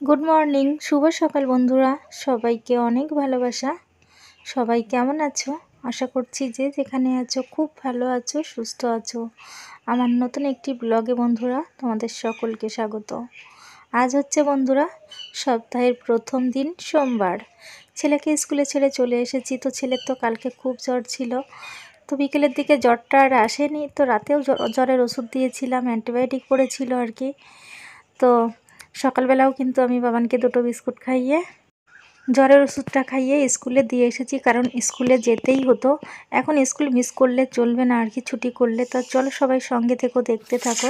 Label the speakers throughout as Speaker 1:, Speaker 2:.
Speaker 1: Good morning, শুভ সকাল বন্ধুরা। সবাইকে অনেক ভালোবাসা। সবাই কেমন আছো? আশা করছি যে যেখানে আছো খুব ভালো আছো, সুস্থ আছো। আমার নতুন একটি ব্লগে বন্ধুরা তোমাদের সকলকে স্বাগত। আজ হচ্ছে বন্ধুরা সপ্তাহের প্রথম দিন, সোমবার। ছেলেকে স্কুলে ছেড়ে চলে এসেছি। তো ছেলের তো কালকে খুব জ্বর ছিল, তো বিকেলের দিকে জ্বরটা আর আসেনি। তো রাতেও জ্বরের ওষুধ দিয়েছিলাম, অ্যান্টিবায়োটিক পড়েছিল আর কি। তো সকালবেলাও কিন্তু আমি বাবানকে দুটো বিস্কুট খাইয়ে জ্বরের ওষুধটা খাইয়ে স্কুলে দিয়ে এসেছি, কারণ স্কুলে যেতেই হতো। এখন স্কুল মিস করলে চলবে না আর কি, ছুটি করলে। তো চলো সবাই সঙ্গে থেকো, দেখতে থাকো।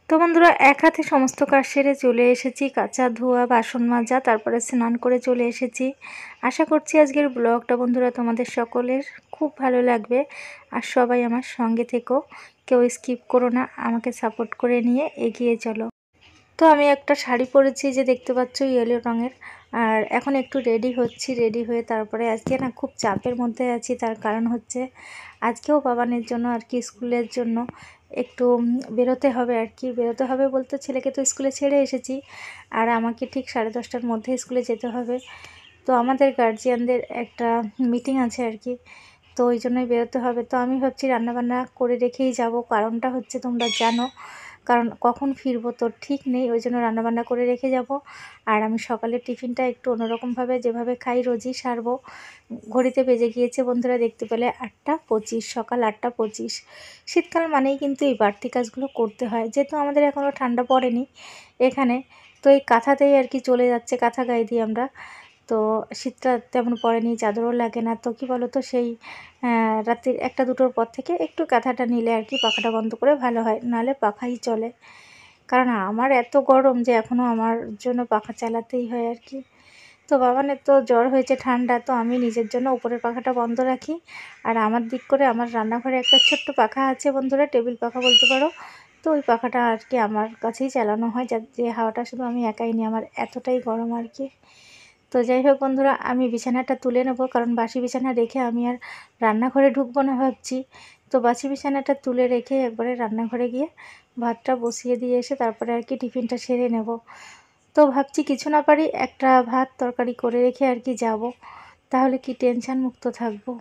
Speaker 1: তো বন্ধুরা এক হাতে সমস্ত কাজ সেরে চলে এসেছি, কাচা ধোয়া বাসন মাজা, তারপরে স্নান করে চলে এসেছি। আশা করছি আজকের ব্লগটা বন্ধুরা তোমাদের সকলের খুব ভালো লাগবে। আর সবাই আমার সঙ্গে থেকো, কেউ স্কিপ করো না, আমাকে সাপোর্ট করে নিয়ে এগিয়ে চলো। তো আমি একটা শাড়ি পরেছি, যে দেখতে পাচ্ছ ইয়েলো রঙের। আর এখন একটু রেডি হচ্ছি, রেডি হয়ে তারপরে আজকে না খুব চাপের মধ্যে আছি। তার কারণ হচ্ছে আজকেও বাবানের জন্য আর কি, স্কুলের জন্য একটু বেরোতে হবে আর কি। বেরোতে হবে বলতে ছেলেকে তো স্কুলে ছেড়ে এসেছি, আর আমাকে ঠিক 10:30টার মধ্যে স্কুলে যেতে হবে। তো আমাদের গার্জিয়ানদের একটা মিটিং আছে আর কি, তো ওই জন্যই বেরোতে হবে। তো আমি ভাবছি রান্নাবান্না করে রেখেই যাব। কারণটা হচ্ছে তোমরা জানো, কারণ কখন ফিরবো তো ঠিক নেই, ওই জন্য রান্নাবান্না করে রেখে যাব। আর আমি সকালের টিফিনটা একটু অন্যরকমভাবে যেভাবে খাই রোজই সারবো। ঘড়িতে বেজে গিয়েছে বন্ধুরা, দেখতে পেলে 8:25, সকাল 8:25। শীতকাল মানেই কিন্তু এই বাড়তি কাজগুলো করতে হয়, যেহেতু আমাদের এখনও ঠান্ডা পড়েনি এখানে। তো এই কাঁথাতেই আর কি চলে যাচ্ছে, কাঁথা গায়ে দিই আমরা। তো শীতটা তেমন পড়েনি, চাদরও লাগে না। তো কী বলো তো, সেই রাত্রির 1-2টোর পর থেকে একটু কাঁথাটা নিলে আর কি পাখাটা বন্ধ করে ভালো হয়, নাহলে পাখাই চলে। কারণ আমার এত গরম যে এখনও আমার জন্য পাখা চালাতেই হয় আর কি। তো বাবানের তো জ্বর হয়েছে, ঠান্ডা, তো আমি নিজের জন্য উপরের পাখাটা বন্ধ রাখি। আর আমার দিক করে আমার রান্নাঘরে একটা ছোট্ট পাখা আছে বন্ধুরা, টেবিল পাখা বলতে পারো। তো ওই পাখাটা আর কি আমার কাছেই চালানো হয়, যে হাওয়াটা শুধু আমি একাই নিই, আমার এতটাই গরম আর কি। তো যাই হোক বন্ধুরা, আমি বিছানাটা তুলে নেব, কারণ বাসি বিছানা রেখে আমি আর রান্নাঘরে ঢুকবো না ভাবছি। তো বাসি বিছানাটা তুলে রেখে একবারে রান্নাঘরে গিয়ে ভাতটা বসিয়ে দিয়ে এসে তারপরে আর কি টিফিনটা সেরে নেব। তো ভাবছি কিছু না পারি একটা ভাত তরকারি করে রেখে আর কি যাব, তাহলে কি টেনশন মুক্ত থাকবো।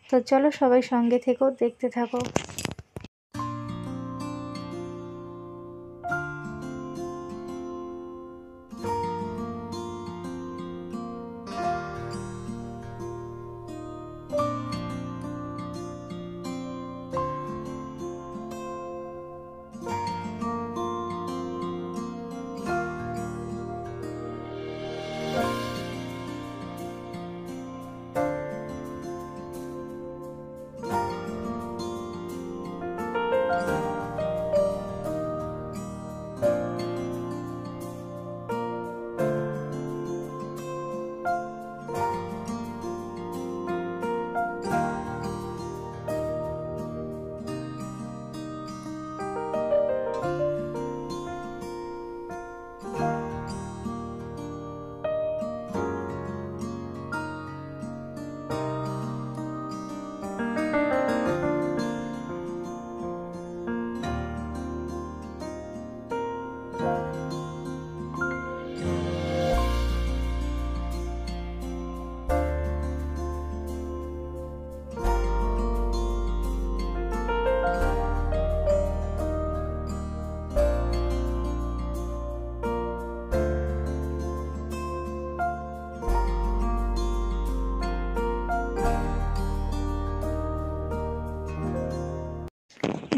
Speaker 1: তো চলো সবাই সঙ্গে থেকো, দেখতে থাকো।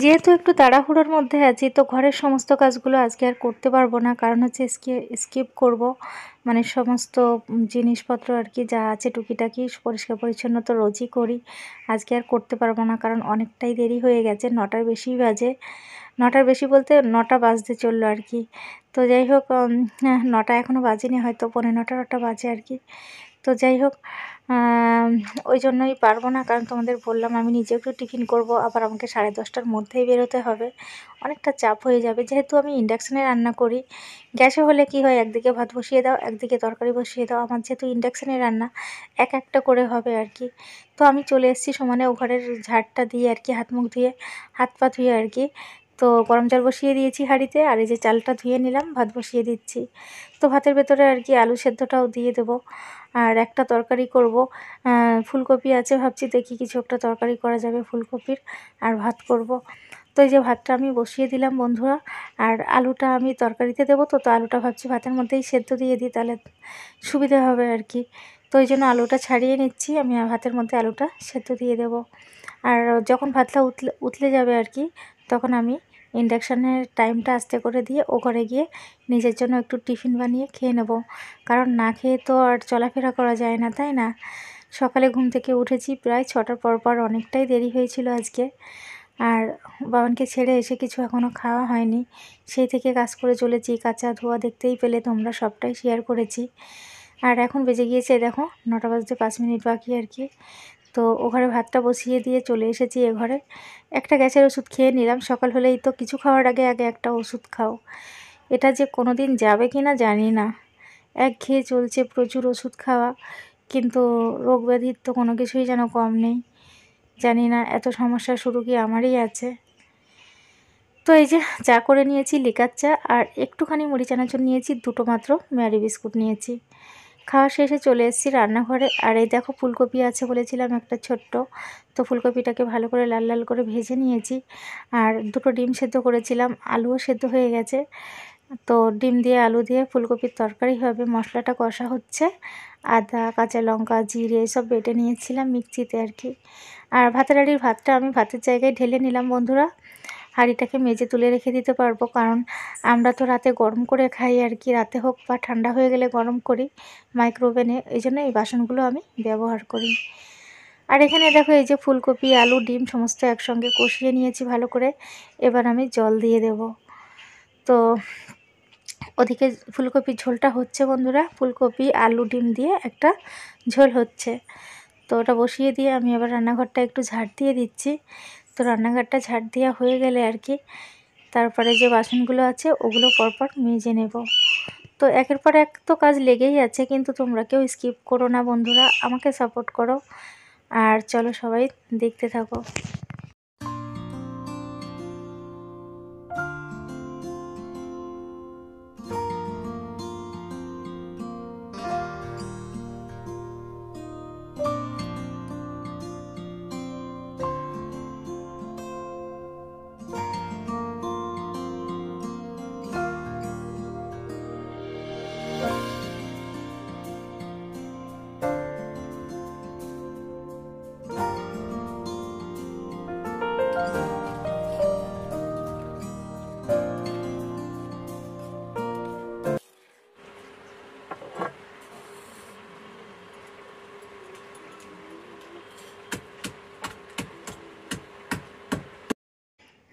Speaker 1: যেহেতু একটু তাড়াহুড়োর মধ্যে আছি, তো ঘরের সমস্ত কাজগুলো আজকে আর করতে পারবো না, কারণ হচ্ছে স্কিপ করব। মানে সমস্ত জিনিসপত্র আর কি যা আছে টুকিটাকি পরিষ্কার পরিচ্ছন্ন তো রোজই করি, আজকে আর করতে পারবো না, কারণ অনেকটাই দেরি হয়ে গেছে, 9টার বেশি বাজে। 9টার বেশি বলতে 9টা বাজতে চললো আর কি। তো যাই হোক, 9টা এখনও বাজেনি, হয়তো 9:45 বাজে আর কি। তো যাই হোক, ওই জন্যই পারবো না, কারণ তোমাদের বললাম আমি নিজে একটু টিফিন করব, আবার আমাকে 10:30টার মধ্যেই বেরোতে হবে, অনেকটা চাপ হয়ে যাবে। যেহেতু আমি ইন্ডাকশানে রান্না করি, গ্যাসে হলে কি হয়, একদিকে ভাত বসিয়ে দাও, একদিকে তরকারি বসিয়ে দাও, আমার যেহেতু ইন্ডাকশানে রান্না একটা করে হবে আর কি। তো আমি চলে এসেছি সমানে ও ঘরের ঝাড়টা দিয়ে আর কি, হাত মুখ ধুয়ে, হাত পা ধুয়ে আর কি। তো গরম জল বসিয়ে দিয়েছি হাঁড়িতে, আর এই যে চালটা ধুয়ে নিলাম, ভাত বসিয়ে দিচ্ছি। তো ভাতের ভেতরে আর কি আলু সেদ্ধটাও দিয়ে দেবো, আর একটা তরকারি করব। ফুলকপি আছে, ভাবছি দেখি কিছু একটা তরকারি করা যাবে ফুলকপির, আর ভাত করব। তো এই যে ভাতটা আমি বসিয়ে দিলাম বন্ধুরা, আর আলুটা আমি তরকারিতে দেবো, তো আলুটা ভাবছি ভাতের মধ্যেই সেদ্ধ দিয়ে দিই, তাহলে সুবিধা হবে আর কি। তো ওই জন্য আলুটা ছাড়িয়ে নিচ্ছি, আমি ভাতের মধ্যে আলুটা সেদ্ধ দিয়ে দেবো। আর যখন ভাতটা উতলে যাবে আর কি, তখন আমি ইন্ডাকশানের টাইমটা আস্তে করে দিয়ে ও ঘরে গিয়ে নিজের জন্য একটু টিফিন বানিয়ে খেয়ে নেব, কারণ না খেয়ে তো আর চলাফেরা করা যায় না, তাই না। সকালে ঘুম থেকে উঠেছি প্রায় 6টার পর, অনেকটাই দেরি হয়েছিল আজকে। আর বাবানকে ছেড়ে এসে কিছু এখনও খাওয়া হয়নি, সেই থেকে কাজ করে চলেছি, কাঁচা ধোয়া দেখতেই পেলে তোমরা, সবটাই শেয়ার করেছি। আর এখন বেজে গিয়েছে দেখো 9টা বাজতে 5 মিনিট বাকি আর কি। তো ও ঘরে ভাতটা বসিয়ে দিয়ে চলে এসেছি এ ঘরে, একটা গ্যাসের ওষুধ খেয়ে নিলাম। সকাল হলেই তো কিছু খাওয়ার আগে একটা ওষুধ খাও, এটা যে কোনো দিন যাবে কি না জানি না। একঘেয়ে চলছে প্রচুর ওষুধ খাওয়া, কিন্তু রোগ ব্যাধির তো কোনো কিছুই যেন কম নেই। জানি না এত সমস্যা শুরু কি আমারই আছে। তো এই যে চা করে নিয়েছি, লিকার চা, আর একটুখানি মুড়ি চানাচুর নিয়েছি, দুটো মাত্র ম্যারি বিস্কুট নিয়েছি। খাওয়া শেষে চলে এসেছি রান্নাঘরে, আর এই দেখো ফুলকপি আছে বলেছিলাম একটা ছোট্ট, তো ফুলকপিটাকে ভালো করে লাল লাল করে ভেজে নিয়েছি। আর দুটো ডিম সেদ্ধ করেছিলাম, আলুও সেদ্ধ হয়ে গেছে। তো ডিম দিয়ে আলু দিয়ে ফুলকপির তরকারি হবে, মশলাটা কষা হচ্ছে, আদা কাঁচা লঙ্কা জিরে সব বেটে নিয়েছিলাম মিক্সিতে আর কি। আর ভাতের হাঁড়ির ভাতটা আমি ভাতের জায়গায় ঢেলে নিলাম বন্ধুরা, হাঁড়িটাকে মেজে তুলে রেখে দিতে পারবো, কারণ আমরা তো রাতে গরম করে খাই আর কি, রাতে হোক বা ঠান্ডা হয়ে গেলে গরম করি মাইক্রোওভেনে, এই জন্য এই বাসনগুলো আমি ব্যবহার করি। আর এখানে দেখো এই যে ফুলকপি আলু ডিম সমস্ত একসঙ্গে কষিয়ে নিয়েছি ভালো করে, এবার আমি জল দিয়ে দেব। তো ওদিকে ফুলকপির ঝোলটা হচ্ছে বন্ধুরা, ফুলকপি আলু ডিম দিয়ে একটা ঝোল হচ্ছে। তো ওটা বসিয়ে দিয়ে আমি এবার রান্নাঘরটা একটু ঝাড় দিয়ে দিচ্ছি। তো রান্নাঘরটা ঝাড় দেওয়া হয়ে গেলে আর কি, তারপরে যে বাসনগুলো আছে ওগুলো পরপর মেজে নেব। তো একের পর এক তো কাজ লেগেই আছে, কিন্তু তোমরা কেউ স্কিপ করো না বন্ধুরা, আমাকে সাপোর্ট করো। আর চলো সবাই দেখতে থাকো।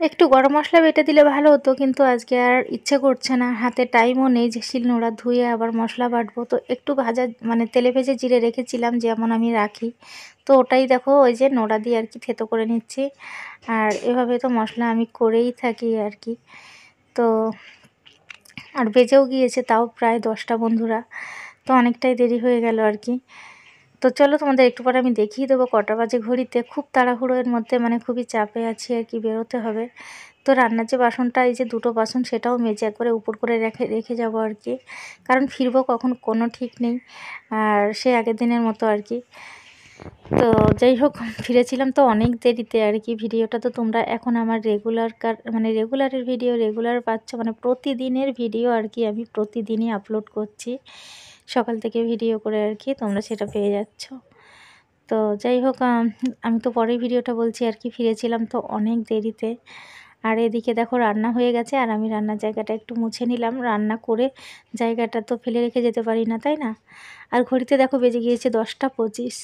Speaker 1: একটু গরম মশলা বেটে দিলে ভালো হতো, কিন্তু আজকে আর ইচ্ছে করছে না, হাতে টাইমও নেই যে শিলনোড়া ধুয়ে আবার মশলা বাটবো। তো একটু ভাজা মানে তেলে ভেজে জিরে রেখেছিলাম যেমন আমি রাখি, তো ওটাই দেখো ওই যে নোড়া দিয়ে আর কি থেতো করে নিচ্ছি। আর এভাবে তো মশলা আমি করেই থাকি আর কি। তো আর বেজেও গিয়েছে তাও প্রায় 10টা বন্ধুরা, তো অনেকটাই দেরি হয়ে গেল আর কি। তো চলো তোমাদের একটু পরে আমি দেখিয়ে দেবো কটা বাজে ঘড়িতে, খুব তাড়াহুড়োর মধ্যে মানে খুবই চাপে আছি আর কি, বেরোতে হবে। তো রান্নার যে বাসনটা এই যে দুটো বাসন সেটাও মেজে একবারে উপর করে রেখে যাবো আর কি, কারণ ফিরবো কখন কোনো ঠিক নেই, আর সে আগের দিনের মতো আর কি। তো যাই হোক, ফিরেছিলাম তো অনেক দেরিতে আর কি। ভিডিওটা তো তোমরা এখন আমার রেগুলারের ভিডিও রেগুলার পাচ্ছ, মানে প্রতিদিনের ভিডিও আর কি, আমি প্রতিদিনই আপলোড করছি সকাল থেকে ভিডিও করে আর কি, তোমরা সেটা পেয়ে যাচ্ছ। তো যাই হোক, আমি তো পরেই ভিডিওটা বলছি আর কি, ফিরেছিলাম তো অনেক দেরিতে। আর এদিকে দেখো রান্না হয়ে গেছে, আর আমি রান্নার জায়গাটা একটু মুছে নিলাম। রান্না করে জায়গাটা তো ফেলে রেখে যেতে পারি না, তাই না? আর ঘড়িতে দেখো বেজে গিয়েছে 10টা 25।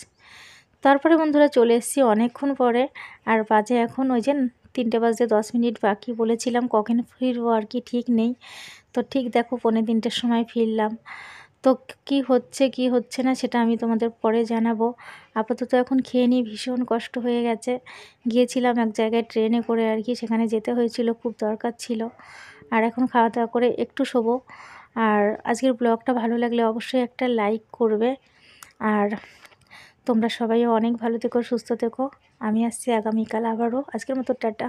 Speaker 1: তারপরে বন্ধুরা চলে এসেছি অনেকক্ষণ পরে, আর বাজে এখন ওই যে 3:10 বাকি। বলেছিলাম কখন ফিরবো আর কি ঠিক নেই, তো ঠিক দেখো 2:45-র সময় ফিরলাম। তো কি হচ্ছে কি হচ্ছে না সেটা আমি তোমাদের পরে জানাবো। আপাতত এখন খেয়ে নিই, ভীষণ কষ্ট হয়ে গেছে। গিয়েছিলাম এক জায়গায় ট্রেনে করে আর কি, সেখানে যেতে হয়েছিল, খুব দরকার ছিল। আর এখন খাওয়া দাওয়া করে একটু শোবো। আর আজকের ব্লগটা ভালো লাগলে অবশ্যই একটা লাইক করবে। আর তোমরা সবাই অনেক ভালো থেকো, সুস্থ থেকো। আমি আসছি আগামীকাল আবারও। আজকের মতো টাটা।